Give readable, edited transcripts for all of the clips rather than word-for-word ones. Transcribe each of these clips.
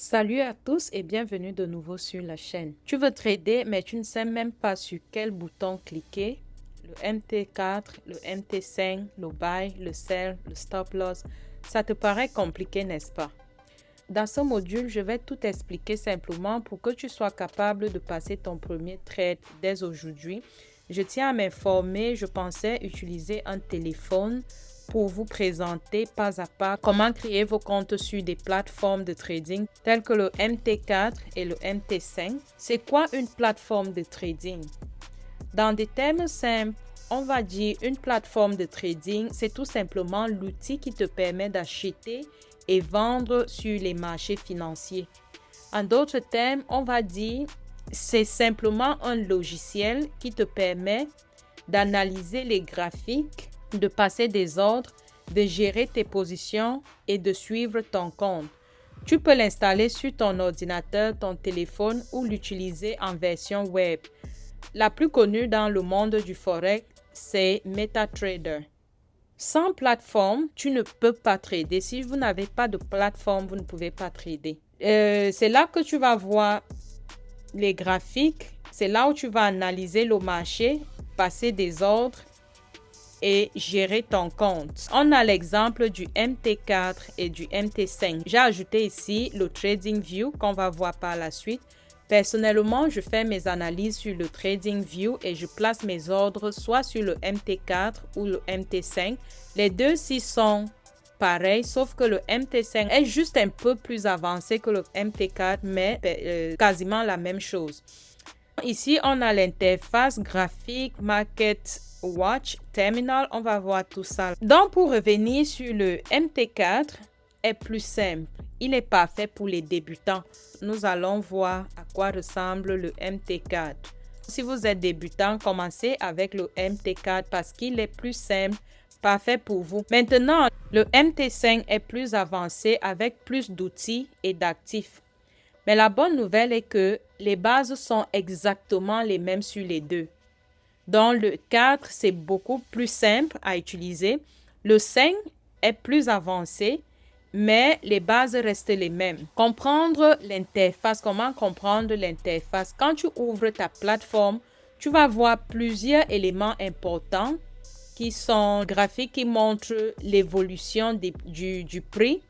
Salut à tous et bienvenue de nouveau sur la chaîne. Tu veux trader mais tu ne sais même pas sur quel bouton cliquer. Le MT4, le MT5, le buy, le sell, le stop loss, ça te paraît compliqué, n'est-ce pas? Dans ce module, je vais tout expliquer simplement pour que tu sois capable de passer ton premier trade dès aujourd'hui. Je tiens à m'informer, je pensais utiliser un téléphone pour vous présenter pas à pas comment créer vos comptes sur des plateformes de trading telles que le MT4 et le MT5. C'est quoi une plateforme de trading? Dans des termes simples, on va dire une plateforme de trading, c'est tout simplement l'outil qui te permet d'acheter et vendre sur les marchés financiers. En d'autres termes, on va dire c'est simplement un logiciel qui te permet d'analyser les graphiques, de passer des ordres, de gérer tes positions et de suivre ton compte. Tu peux l'installer sur ton ordinateur, ton téléphone ou l'utiliser en version web. La plus connue dans le monde du Forex, c'est MetaTrader. Sans plateforme, tu ne peux pas trader. Si vous n'avez pas de plateforme, vous ne pouvez pas trader. C'est là que tu vas voir les graphiques. C'est là où tu vas analyser le marché, passer des ordres et gérer ton compte. On a l'exemple du MT4 et du MT5. J'ai ajouté ici le TradingView qu'on va voir par la suite. Personnellement, je fais mes analyses sur le TradingView et je place mes ordres soit sur le MT4 ou le MT5. Les deux-ci sont pareils, sauf que le MT5 est juste un peu plus avancé que le MT4, mais quasiment la même chose. Ici, on a l'interface graphique, Market Watch, Terminal. On va voir tout ça. Donc, pour revenir sur le MT4, est plus simple. Il est parfait pour les débutants. Nous allons voir à quoi ressemble le MT4. Si vous êtes débutant, commencez avec le MT4 parce qu'il est plus simple, parfait pour vous. Maintenant, le MT5 est plus avancé avec plus d'outils et d'actifs. Mais la bonne nouvelle est que les bases sont exactement les mêmes sur les deux. Dans le 4, c'est beaucoup plus simple à utiliser. Le 5 est plus avancé, mais les bases restent les mêmes. Comprendre l'interface, comment comprendre l'interface. Quand tu ouvres ta plateforme, tu vas voir plusieurs éléments importants qui sont graphiques qui montrent l'évolution du prix.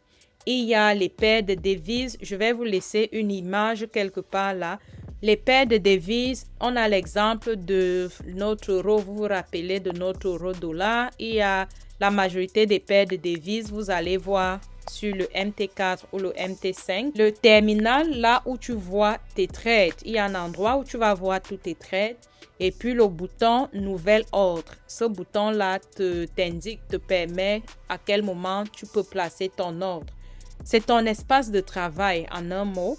Il y a les paires de devises. Je vais vous laisser une image quelque part là. Les paires de devises, on a l'exemple de notre euro. Vous vous rappelez de notre euro-dollar. Il y a la majorité des paires de devises. Vous allez voir sur le MT4 ou le MT5. Le terminal, là où tu vois tes trades. Il y a un endroit où tu vas voir tous tes trades. Et puis le bouton Nouvel ordre. Ce bouton-là t'indique, te permet à quel moment tu peux placer ton ordre. C'est ton espace de travail en un mot.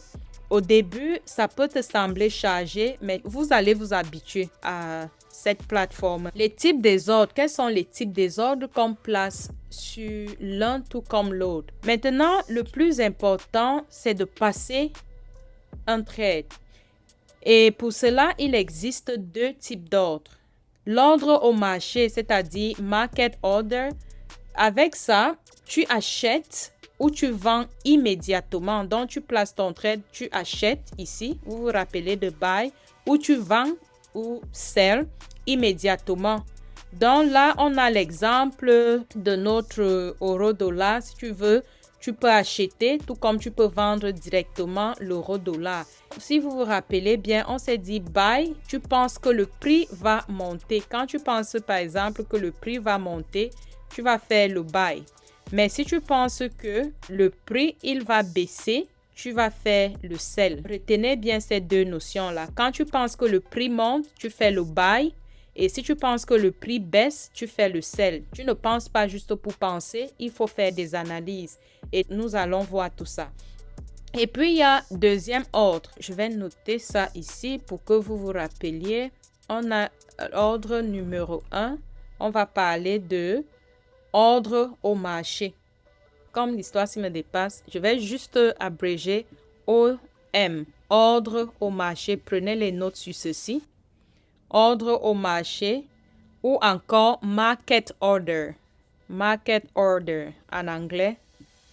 Au début, ça peut te sembler chargé, mais vous allez vous habituer à cette plateforme. Les types des ordres, quels sont les types des ordres qu'on place sur l'un tout comme l'autre? Maintenant, le plus important, c'est de passer un trade. Et pour cela, il existe deux types d'ordres. L'ordre au marché, c'est-à-dire market order. Avec ça, tu achètes ou tu vends immédiatement. Donc, tu places ton trade, tu achètes ici, vous vous rappelez de buy, ou tu vends ou sell immédiatement. Donc là, on a l'exemple de notre euro-dollar. Si tu veux, tu peux acheter, tout comme tu peux vendre directement l'euro-dollar. Si vous vous rappelez bien, on s'est dit buy, tu penses que le prix va monter. Quand tu penses par exemple que le prix va monter, tu vas faire le buy. Mais si tu penses que le prix, il va baisser, tu vas faire le sell. Retenez bien ces deux notions-là. Quand tu penses que le prix monte, tu fais le buy. Et si tu penses que le prix baisse, tu fais le sell. Tu ne penses pas juste pour penser, il faut faire des analyses. Et nous allons voir tout ça. Et puis, il y a deuxième ordre. Je vais noter ça ici pour que vous vous rappeliez. On a ordre numéro 1. On va parler de ordre au marché. Comme l'histoire s'y me dépasse, je vais juste abréger OM. Ordre au marché. Prenez les notes sur ceci. Ordre au marché ou encore market order. Market order en anglais.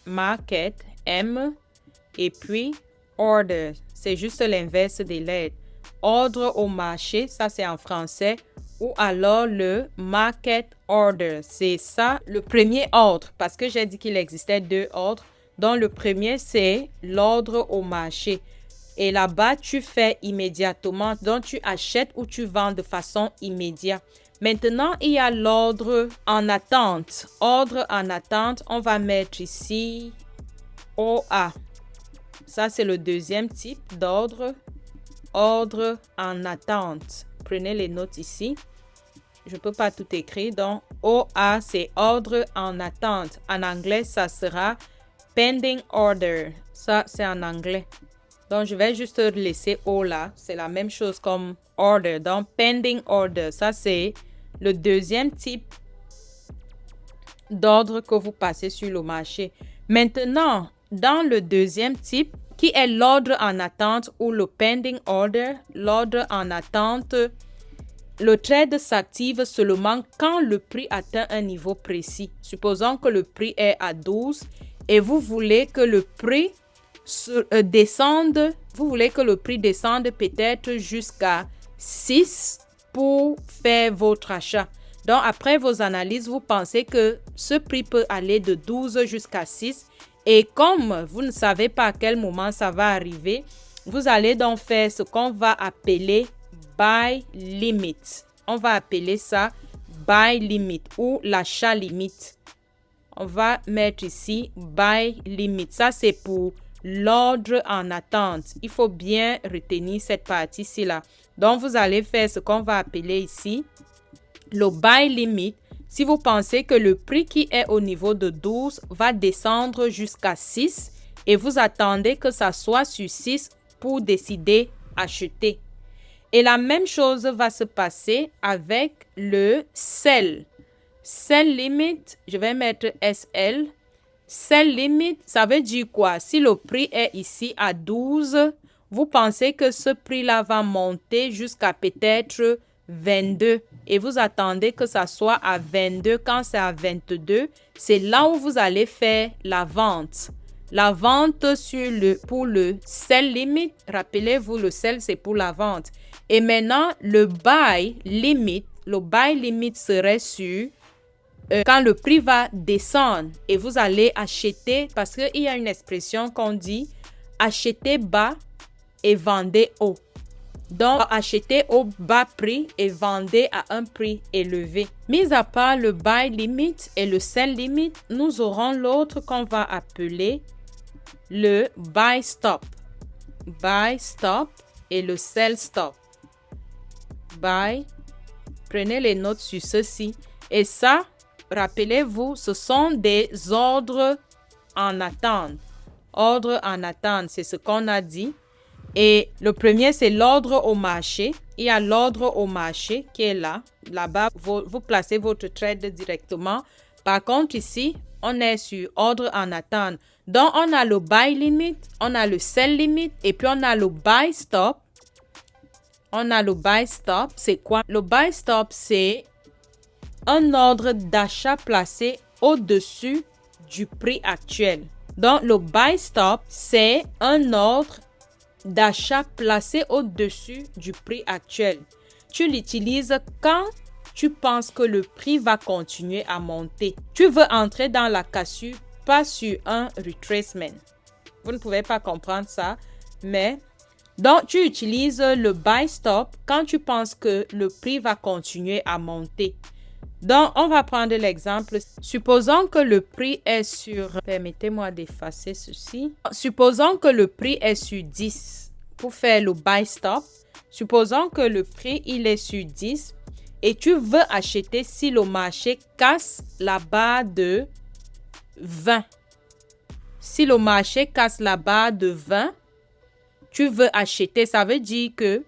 Market, M, et puis order, c'est juste l'inverse des lettres. Ordre au marché, ça c'est en français. Ou alors le market order, c'est ça le premier ordre, parce que j'ai dit qu'il existait deux ordres. Donc le premier c'est l'ordre au marché. Et là-bas, tu fais immédiatement, donc tu achètes ou tu vends de façon immédiate. Maintenant, il y a l'ordre en attente. Ordre en attente, on va mettre ici OA. Ça, c'est le deuxième type d'ordre. Ordre en attente. Prenez les notes ici. Je ne peux pas tout écrire. Donc, OA, c'est ordre en attente. En anglais, ça sera pending order. Ça, c'est en anglais. Donc, je vais juste laisser O là. C'est la même chose comme order. Donc, pending order. Ça, c'est le deuxième type d'ordre que vous passez sur le marché. Maintenant, dans le deuxième type, qui est l'ordre en attente ou le pending order, l'ordre en attente, le trade s'active seulement quand le prix atteint un niveau précis. Supposons que le prix est à 12 et vous voulez que le prix descende, vous voulez que le prix descende peut-être jusqu'à 6 pour faire votre achat. Donc, après vos analyses, vous pensez que ce prix peut aller de 12 jusqu'à 6. Et comme vous ne savez pas à quel moment ça va arriver, vous allez donc faire ce qu'on va appeler buy limit. On va appeler ça buy limit ou l'achat limite. On va mettre ici buy limit. Ça, c'est pour l'ordre en attente. Il faut bien retenir cette partie-ci là. Donc, vous allez faire ce qu'on va appeler ici le buy limit. Si vous pensez que le prix qui est au niveau de 12 va descendre jusqu'à 6 et vous attendez que ça soit sur 6 pour décider acheter. Et la même chose va se passer avec le sell. Sell limit, je vais mettre SL. Sell limit, ça veut dire quoi? Si le prix est ici à 12, vous pensez que ce prix-là va monter jusqu'à peut-être 22 et vous attendez que ça soit à 22. Quand c'est à 22, c'est là où vous allez faire la vente. La vente pour le sell limit. Rappelez-vous, le sell, c'est pour la vente. Et maintenant, le buy limit serait sur quand le prix va descendre et vous allez acheter, parce qu'il y a une expression qu'on dit acheter bas et vendez haut. Donc, achetez au bas prix et vendez à un prix élevé. Mis à part le buy limit et le sell limit, nous aurons l'autre qu'on va appeler le buy stop. Buy stop et le sell stop. Buy. Prenez les notes sur ceci. Et ça, rappelez-vous, ce sont des ordres en attente. Ordre en attente, c'est ce qu'on a dit. Et le premier, c'est l'ordre au marché. Il y a l'ordre au marché qui est là. Là-bas, vous placez votre trade directement. Par contre, ici, on est sur ordre en attente. Donc, on a le buy limit, on a le sell limit et puis on a le buy stop. On a le buy stop. C'est quoi? Le buy stop, c'est un ordre d'achat placé au-dessus du prix actuel. Donc, le buy stop, c'est un ordre d'achat placé au-dessus du prix actuel. Tu l'utilises quand tu penses que le prix va continuer à monter. Tu veux entrer dans la cassure, pas sur un retracement. Vous ne pouvez pas comprendre ça, mais donc tu utilises le buy stop quand tu penses que le prix va continuer à monter. Donc, on va prendre l'exemple. Supposons que le prix est sur... Permettez-moi d'effacer ceci. Supposons que le prix est sur 10 pour faire le buy stop. Supposons que le prix, il est sur 10 et tu veux acheter si le marché casse la barre de 20. Si le marché casse la barre de 20, tu veux acheter. Ça veut dire que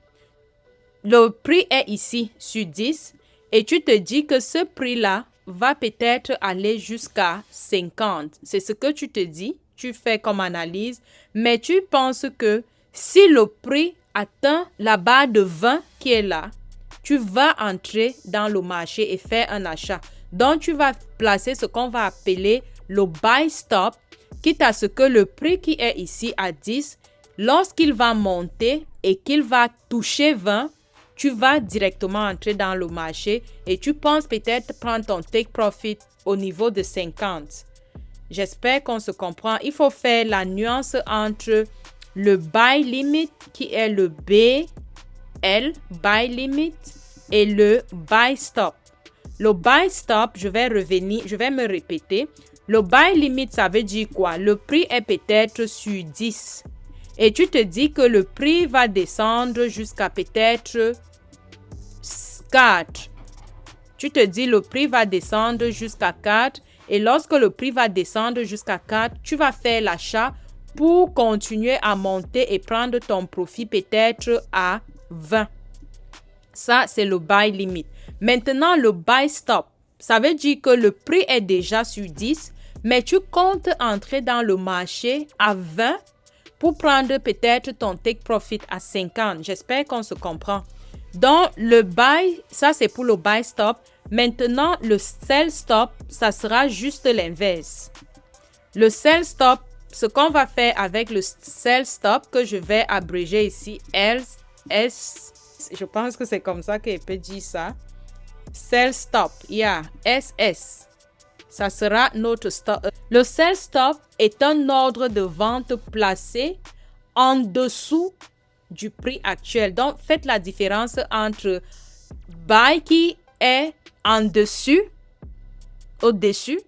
le prix est ici sur 10. Et tu te dis que ce prix-là va peut-être aller jusqu'à 50. C'est ce que tu te dis, tu fais comme analyse. Mais tu penses que si le prix atteint la barre de 20 qui est là, tu vas entrer dans le marché et faire un achat. Donc, tu vas placer ce qu'on va appeler le buy stop, quitte à ce que le prix qui est ici à 10 Lorsqu'il va monter et qu'il va toucher 20, tu vas directement entrer dans le marché et tu penses peut-être prendre ton take profit au niveau de 50. J'espère qu'on se comprend. Il faut faire la nuance entre le buy limit qui est le BL, buy limit, et le buy stop. Le buy stop, je vais me répéter. Le buy limit, ça veut dire quoi? Le prix est peut-être sur 10. Et tu te dis que le prix va descendre jusqu'à peut-être 4. Tu te dis le prix va descendre jusqu'à 4. Et lorsque le prix va descendre jusqu'à 4, tu vas faire l'achat pour continuer à monter et prendre ton profit peut-être à 20. Ça, c'est le buy limit. Maintenant, le buy stop, ça veut dire que le prix est déjà sur 10, mais tu comptes entrer dans le marché à 20 pour prendre peut-être ton take profit à 50. J'espère qu'on se comprend. Donc, le buy, ça c'est pour le buy stop. Maintenant, le sell stop, ça sera juste l'inverse. Le sell stop, ce qu'on va faire avec le sell stop, que je vais abréger ici, LS, je pense que c'est comme ça qu'on peut dire ça. Sell stop, SS. Ça sera notre stop. Le sell stop est un ordre de vente placé en dessous du prix actuel. Donc, faites la différence entre buy qui est en dessus, au-dessus,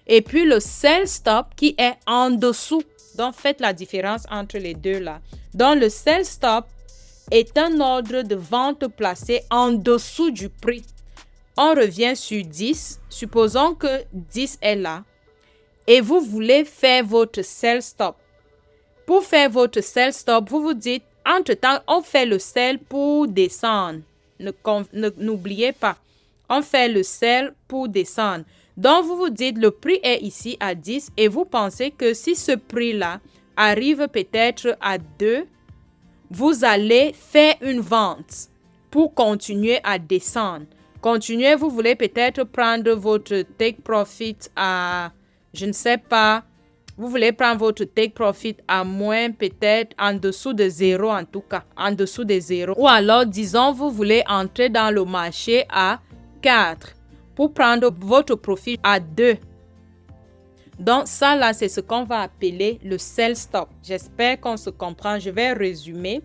et puis le sell stop qui est en dessous. Donc, faites la différence entre les deux là. Donc, le sell stop est un ordre de vente placé en dessous du prix. On revient sur 10. Supposons que 10 est là et vous voulez faire votre sell stop. Pour faire votre sell stop, vous vous dites, entre-temps, on fait le sell pour descendre. N'oubliez pas, on fait le sell pour descendre. Donc, vous vous dites, le prix est ici à 10 et vous pensez que si ce prix-là arrive peut-être à 2, vous allez faire une vente pour continuer à descendre. Continuez, vous voulez peut-être prendre votre take profit à, je ne sais pas, vous voulez prendre votre take profit à moins peut-être en dessous de 0 en tout cas, en dessous de 0. Ou alors, disons, vous voulez entrer dans le marché à 4 pour prendre votre profit à 2. Donc, ça là, c'est ce qu'on va appeler le sell stop. J'espère qu'on se comprend. Je vais résumer.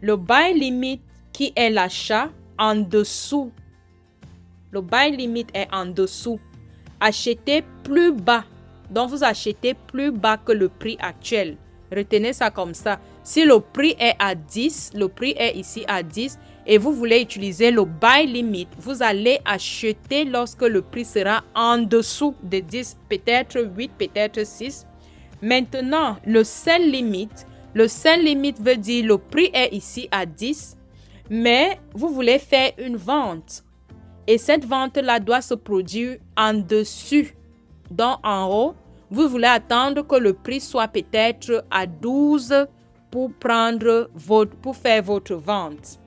Le buy limit qui est l'achat en dessous. Le buy limit est en dessous. Achetez plus bas. Donc, vous achetez plus bas que le prix actuel. Retenez ça comme ça. Si le prix est à 10, le prix est ici à 10 et vous voulez utiliser le buy limit, vous allez acheter lorsque le prix sera en dessous de 10, peut-être 8, peut-être 6. Maintenant, le sell limit veut dire le prix est ici à 10, mais vous voulez faire une vente. Et cette vente-là doit se produire en dessus. Donc, en haut, vous voulez attendre que le prix soit peut-être à 12 pour faire votre vente.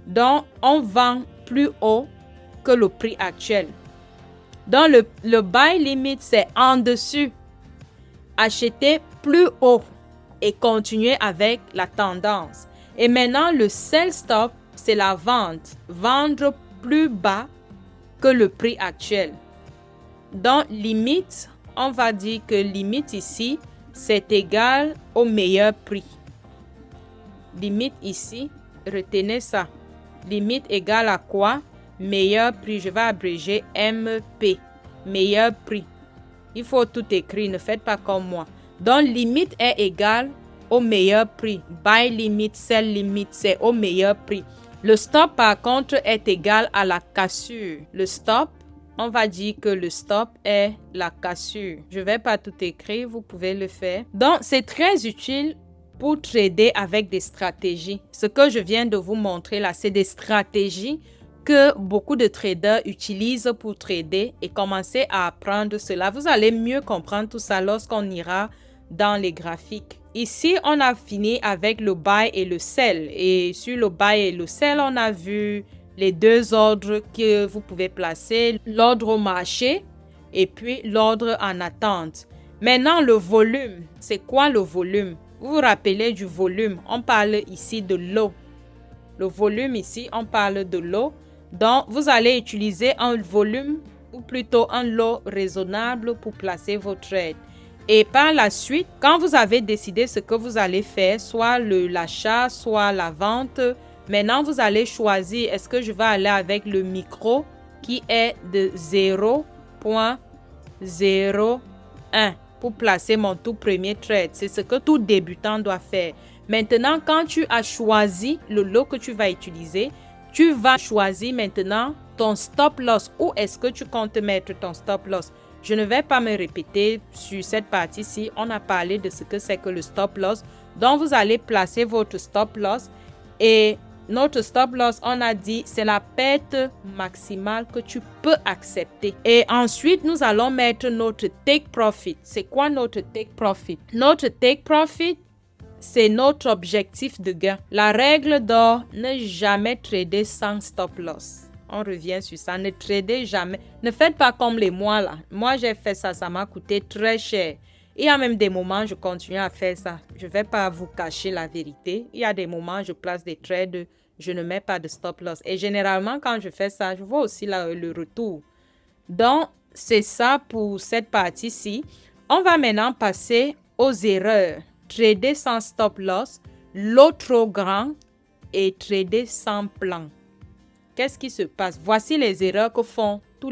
Donc, on vend plus haut que le prix actuel. Donc, le buy limit, c'est en dessus. Achetez plus haut et continuez avec la tendance. Et maintenant, le sell stop, c'est la vente. Vendre plus bas que le prix actuel. Donc, limite, on va dire que limite ici, c'est égal au meilleur prix. Limite ici, retenez ça. Limite égale à quoi? Meilleur prix. Je vais abréger MP. Meilleur prix. Il faut tout écrire, ne faites pas comme moi. Donc, limite est égal au meilleur prix. Buy limit, sell limit, c'est au meilleur prix. Le stop, par contre, est égal à la cassure. Le stop, on va dire que le stop est la cassure. Je ne vais pas tout écrire, vous pouvez le faire. Donc, c'est très utile pour trader avec des stratégies. Ce que je viens de vous montrer là, c'est des stratégies que beaucoup de traders utilisent pour trader et commencer à apprendre cela. Vous allez mieux comprendre tout ça lorsqu'on ira dans les graphiques. Ici, on a fini avec le buy et le sell. Et sur le buy et le sell, on a vu les deux ordres que vous pouvez placer, l'ordre au marché et puis l'ordre en attente. Maintenant, le volume. C'est quoi le volume? Vous vous rappelez du volume. On parle ici de l'eau. Le volume ici, on parle de l'eau. Donc, vous allez utiliser un volume ou plutôt un lot raisonnable pour placer vos trades. Et par la suite, quand vous avez décidé ce que vous allez faire, soit l'achat, soit la vente, maintenant vous allez choisir, est-ce que je vais aller avec le micro qui est de 0.01 pour placer mon tout premier trade. C'est ce que tout débutant doit faire. Maintenant, quand tu as choisi le lot que tu vas utiliser, tu vas choisir maintenant ton stop loss. Où est-ce que tu comptes mettre ton stop loss? Je ne vais pas me répéter sur cette partie-ci. On a parlé de ce que c'est que le stop loss. Donc, vous allez placer votre stop loss. Et notre stop loss, on a dit, c'est la perte maximale que tu peux accepter. Et ensuite, nous allons mettre notre take profit. C'est quoi notre take profit? Notre take profit, c'est notre objectif de gain. La règle d'or, ne jamais trader sans stop loss. On revient sur ça. Ne tradez jamais. Ne faites pas comme les mois là. Moi, j'ai fait ça. Ça m'a coûté très cher. Il y a même des moments, je continue à faire ça. Je ne vais pas vous cacher la vérité. Il y a des moments, je place des trades. Je ne mets pas de stop loss. Et généralement, quand je fais ça, je vois aussi là, le retour. Donc, c'est ça pour cette partie-ci. On va maintenant passer aux erreurs. Trader sans stop loss, lot trop grand et trader sans plan. Qu'est-ce qui se passe? Voici les erreurs que font tous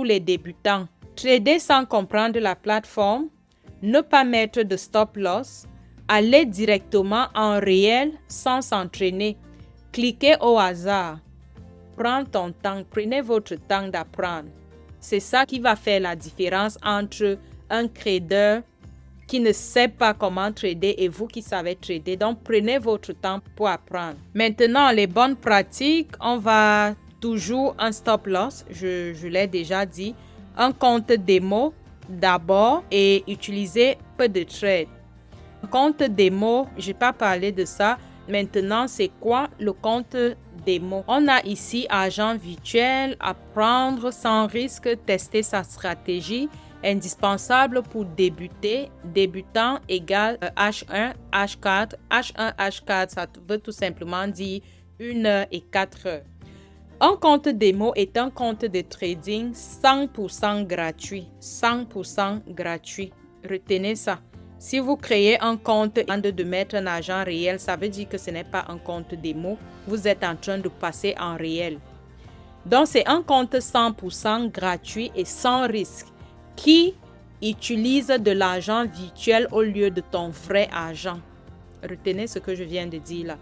les débutants. Trader sans comprendre la plateforme, ne pas mettre de stop loss, aller directement en réel sans s'entraîner, cliquer au hasard. Prends ton temps, prenez votre temps d'apprendre. C'est ça qui va faire la différence entre un trader qui ne sait pas comment trader et vous qui savez trader. Donc, prenez votre temps pour apprendre. Maintenant, les bonnes pratiques, on va toujours un stop loss, je l'ai déjà dit, un compte démo d'abord et utiliser peu de trades. Compte démo, je n'ai pas parlé de ça. Maintenant, c'est quoi le compte démo? On a ici argent virtuel, apprendre sans risque, tester sa stratégie. Indispensable pour débuter. Débutant égale H1, H4. H1, H4, ça veut tout simplement dire 1 heure et 4 heures. Un compte démo est un compte de trading 100% gratuit. 100% gratuit. Retenez ça. Si vous créez un compte de mettre un argent réel, ça veut dire que ce n'est pas un compte démo. Vous êtes en train de passer en réel. Donc, c'est un compte 100% gratuit et sans risque qui utilise de l'argent virtuel au lieu de ton vrai argent. Retenez ce que je viens de dire là.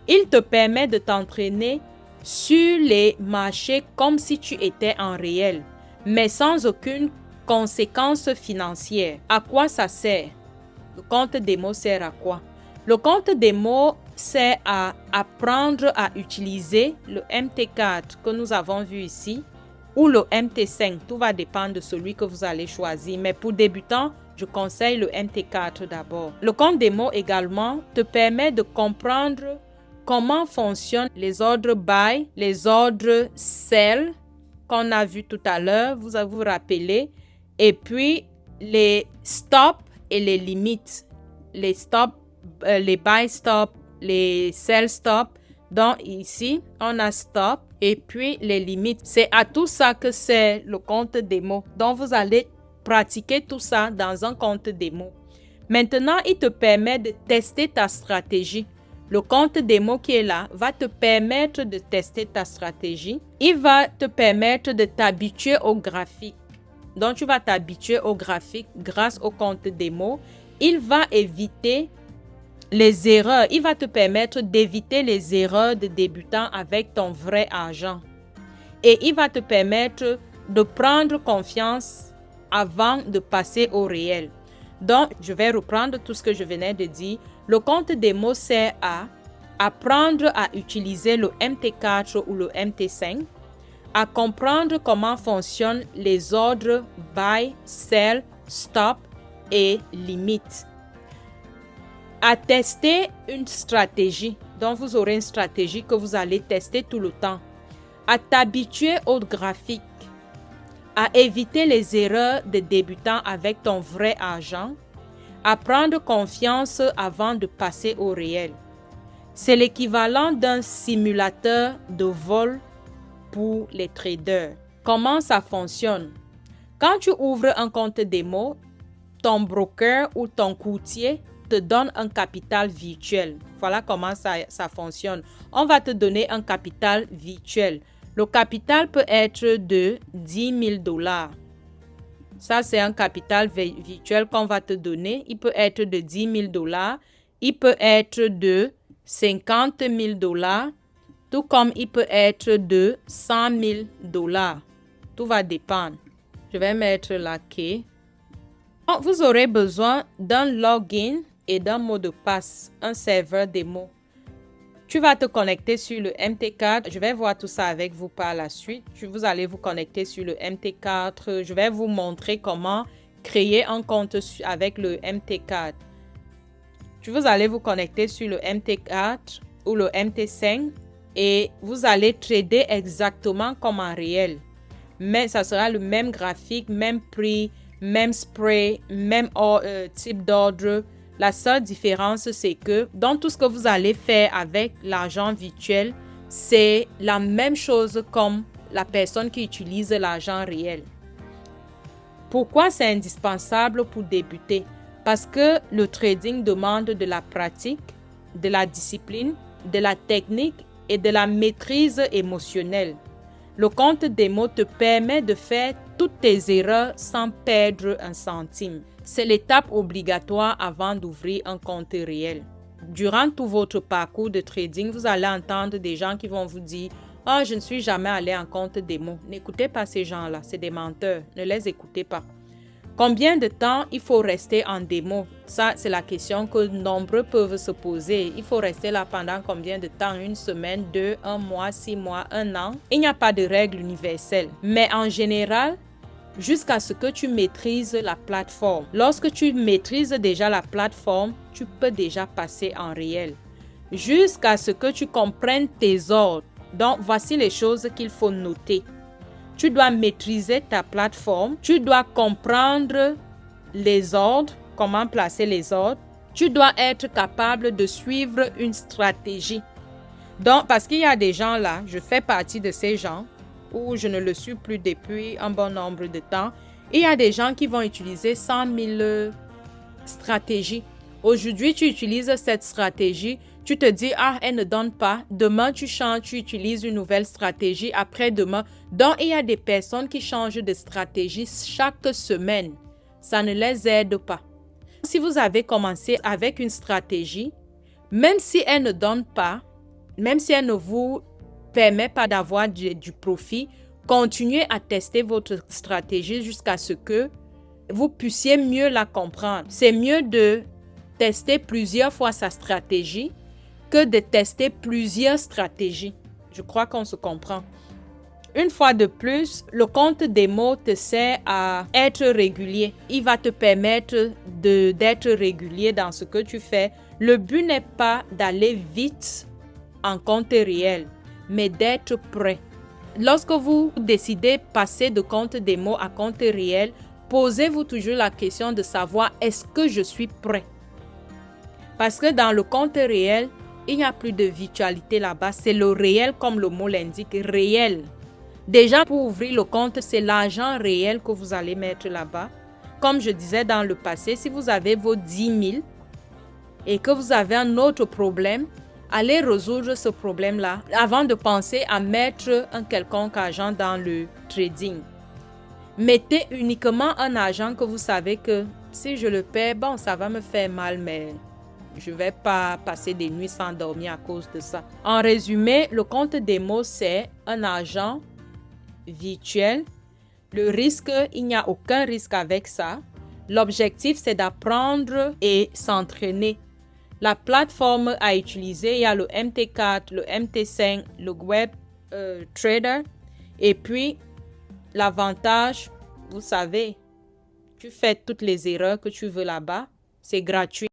Il te permet de t'entraîner sur les marchés comme si tu étais en réel, mais sans aucune conséquence financière. À quoi ça sert? Le compte démo sert à quoi? Le compte démo sert à apprendre à utiliser le MT4 que nous avons vu ici ou le MT5. Tout va dépendre de celui que vous allez choisir. Mais pour débutants, je conseille le MT4 d'abord. Le compte démo également te permet de comprendre comment fonctionnent les ordres buy, les ordres sell qu'on a vu tout à l'heure, vous vous rappelez, et puis les stops et les limites, les stops, les buy stop, les sell stop. Donc ici, on a stop et puis les limites. C'est à tout ça que c'est le compte démo. Donc vous allez pratiquer tout ça dans un compte démo. Maintenant, il te permet de tester ta stratégie. Le compte démo qui est là va te permettre de tester ta stratégie. Il va te permettre de t'habituer au graphique. Donc, tu vas t'habituer au graphique grâce au compte démo. Il va éviter les erreurs. Il va te permettre d'éviter les erreurs de débutant avec ton vrai argent. Et il va te permettre de prendre confiance avant de passer au réel. Donc, je vais reprendre tout ce que je venais de dire. Le compte démo sert à apprendre à utiliser le MT4 ou le MT5, à comprendre comment fonctionnent les ordres buy, sell, stop et limite, à tester une stratégie. Donc, vous aurez une stratégie que vous allez tester tout le temps, à t'habituer au graphique, à éviter les erreurs de débutants avec ton vrai argent, à prendre confiance avant de passer au réel. C'est l'équivalent d'un simulateur de vol pour les traders. Comment ça fonctionne? Quand tu ouvres un compte démo, ton broker ou ton courtier te donne un capital virtuel. Voilà comment ça fonctionne. On va te donner un capital virtuel. Le capital peut être de 10 000 $. Ça, c'est un capital virtuel qu'on va te donner. Il peut être de 10 000 $. Il peut être de 50 000 $, tout comme il peut être de 100 000 $. Tout va dépendre. Je vais mettre la clé. Vous aurez besoin d'un login et d'un mot de passe, un serveur démo. Tu vas te connecter sur le MT4. Je vais voir tout ça avec vous par la suite. Vous allez vous connecter sur le MT4. Je vais vous montrer comment créer un compte avec le MT4. Vous allez vous connecter sur le MT4 ou le MT5 et vous allez trader exactement comme en réel. Mais ça sera le même graphique, même prix, même spray, même type d'ordre. La seule différence, c'est que dans tout ce que vous allez faire avec l'argent virtuel, c'est la même chose comme la personne qui utilise l'argent réel. Pourquoi c'est indispensable pour débuter? Parce que le trading demande de la pratique, de la discipline, de la technique et de la maîtrise émotionnelle. Le compte démo te permet de faire toutes tes erreurs sans perdre un centime. C'est l'étape obligatoire avant d'ouvrir un compte réel. Durant tout votre parcours de trading, vous allez entendre des gens qui vont vous dire « Oh, je ne suis jamais allé en compte démo ». N'écoutez pas ces gens-là, c'est des menteurs. Ne les écoutez pas. Combien de temps il faut rester en démo? Ça, c'est la question que nombreux peuvent se poser. Il faut rester là pendant combien de temps? Une semaine, 2, 1 mois, 6 mois, 1 an? Il n'y a pas de règle universelle. Mais en général, jusqu'à ce que tu maîtrises la plateforme. Lorsque tu maîtrises déjà la plateforme, tu peux déjà passer en réel. Jusqu'à ce que tu comprennes tes ordres. Donc, voici les choses qu'il faut noter. Tu dois maîtriser ta plateforme. Tu dois comprendre les ordres, comment placer les ordres. Tu dois être capable de suivre une stratégie. Donc, parce qu'il y a des gens là, je fais partie de ces gens, où je ne le suis plus depuis un bon nombre de temps. Il y a des gens qui vont utiliser 100 000 stratégies. Aujourd'hui, tu utilises cette stratégie. Tu te dis, ah, elle ne donne pas. Demain, tu changes, tu utilises une nouvelle stratégie. Après-demain. Donc, il y a des personnes qui changent de stratégie chaque semaine. Ça ne les aide pas. Si vous avez commencé avec une stratégie, même si elle ne donne pas, même si elle ne vous permet pas d'avoir du profit, continuez à tester votre stratégie jusqu'à ce que vous puissiez mieux la comprendre. C'est mieux de tester plusieurs fois sa stratégie que de tester plusieurs stratégies. Je crois qu'on se comprend. Une fois de plus, le compte démo te sert à être régulier. Il va te permettre d'être régulier dans ce que tu fais. Le but n'est pas d'aller vite en compte réel, mais d'être prêt. Lorsque vous décidez de passer de compte démo à compte réel, posez-vous toujours la question de savoir est-ce que je suis prêt? Parce que dans le compte réel, il n'y a plus de virtualité là-bas. C'est le réel comme le mot l'indique, réel. Déjà, pour ouvrir le compte, c'est l'argent réel que vous allez mettre là-bas. Comme je disais dans le passé, si vous avez vos 10 000 et que vous avez un autre problème, allez résoudre ce problème-là avant de penser à mettre un quelconque argent dans le trading. Mettez uniquement un argent que vous savez que si je le perds, bon, ça va me faire mal, mais je ne vais pas passer des nuits sans dormir à cause de ça. En résumé, le compte démo, c'est un argent virtuel. Le risque, il n'y a aucun risque avec ça. L'objectif, c'est d'apprendre et s'entraîner. La plateforme à utiliser, il y a le MT4, le MT5, le Web Trader. Et puis, l'avantage, vous savez, tu fais toutes les erreurs que tu veux là-bas. C'est gratuit.